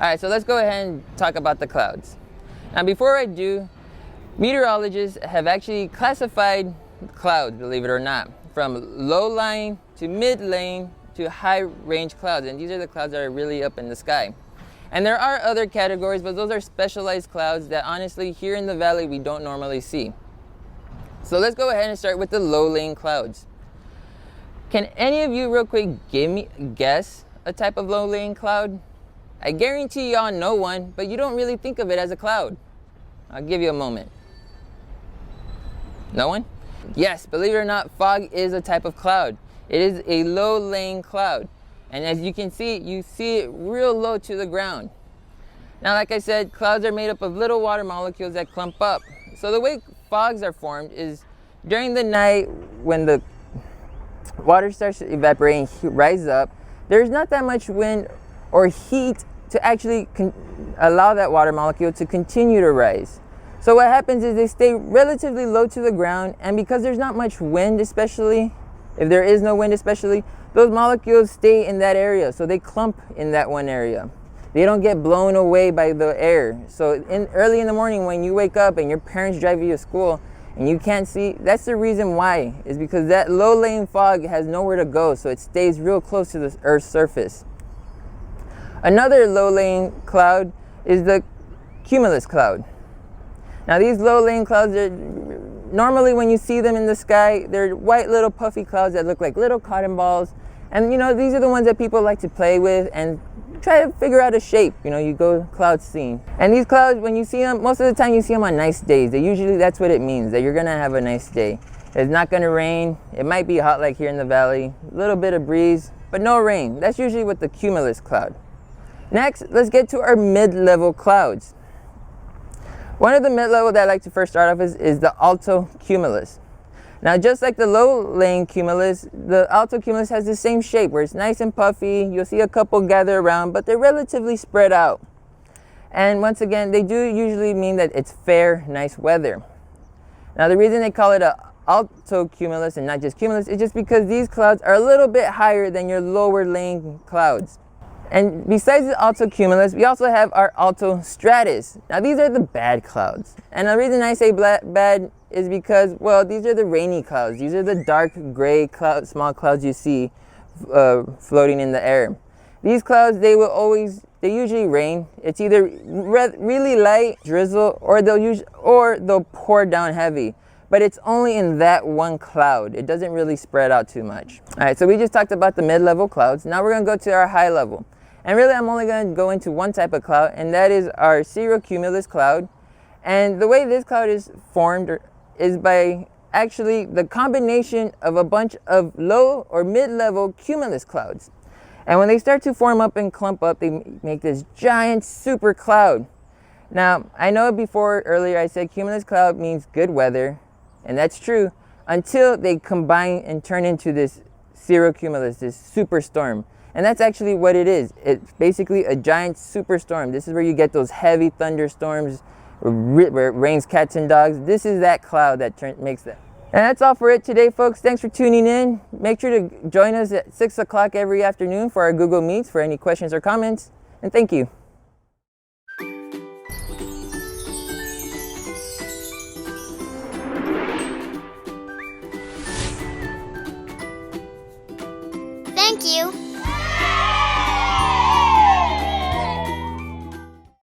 Alright, so let's go ahead and talk about the clouds. Now before I do, meteorologists have actually classified clouds, believe it or not, from low-lying to mid-lying to high-range clouds, and these are the clouds that are really up in the sky. And there are other categories, but those are specialized clouds that honestly here in the valley we don't normally see. So let's go ahead and start with the low-lying clouds. Can any of you real quick guess a type of low-lying cloud? I guarantee y'all know one, but you don't really think of it as a cloud. I'll give you a moment. No one? Yes, believe it or not, fog is a type of cloud. It is a low-lying cloud. And as you can see, you see it real low to the ground. Now, like I said, clouds are made up of little water molecules that clump up. So the way fogs are formed is during the night when the water starts to evaporate and rise up, there's not that much wind or heat to actually allow that water molecule to continue to rise. So what happens is they stay relatively low to the ground, and because there's not much wind, especially, if there is no wind especially, those molecules stay in that area, so they clump in that one area. They don't get blown away by the air. So early in the morning when you wake up and your parents drive you to school and you can't see, that's the reason why, is because that low-lying fog has nowhere to go, so it stays real close to the Earth's surface. Another low-lying cloud is the Cumulus Cloud. Now these low-lying clouds, normally when you see them in the sky, they're white little puffy clouds that look like little cotton balls. And you know, these are the ones that people like to play with and try to figure out a shape. You know, you go cloud seeing. And these clouds, when you see them, most of the time you see them on nice days. That's what it means, that you're gonna have a nice day. It's not gonna rain. It might be hot like here in the valley, a little bit of breeze, but no rain. That's usually with the Cumulus Cloud. Next, let's get to our mid-level clouds. One of the mid-level that I like to first start off is the Alto Cumulus. Now, just like the low-lying cumulus, the Alto Cumulus has the same shape where it's nice and puffy. You'll see a couple gather around, but they're relatively spread out. And once again, they do usually mean that it's fair, nice weather. Now, the reason they call it a Alto Cumulus and not just cumulus is just because these clouds are a little bit higher than your lower-lying clouds. And besides the Alto Cumulus, we also have our Altostratus. Now these are the bad clouds. And the reason I say bad is because, well, these are the rainy clouds. These are the dark gray small clouds you see floating in the air. These clouds, they usually rain. It's either really light drizzle or they'll pour down heavy. But it's only in that one cloud. It doesn't really spread out too much. All right, so we just talked about the mid-level clouds. Now we're gonna go to our high level. And really, I'm only going to go into one type of cloud, and that is our Cumulus Cloud. And the way this cloud is formed is by actually the combination of a bunch of low or mid-level cumulus clouds. And when they start to form up and clump up, they make this giant super cloud. Now, I know earlier I said cumulus cloud means good weather, and that's true, until they combine and turn into this cirrocumulus, this superstorm. And that's actually what it is. It's basically a giant superstorm. This is where you get those heavy thunderstorms where it rains cats and dogs. This is that cloud that makes that. And that's all for it today, folks. Thanks for tuning in. Make sure to join us at 6 o'clock every afternoon for our Google Meets for any questions or comments. And thank you. Thank you.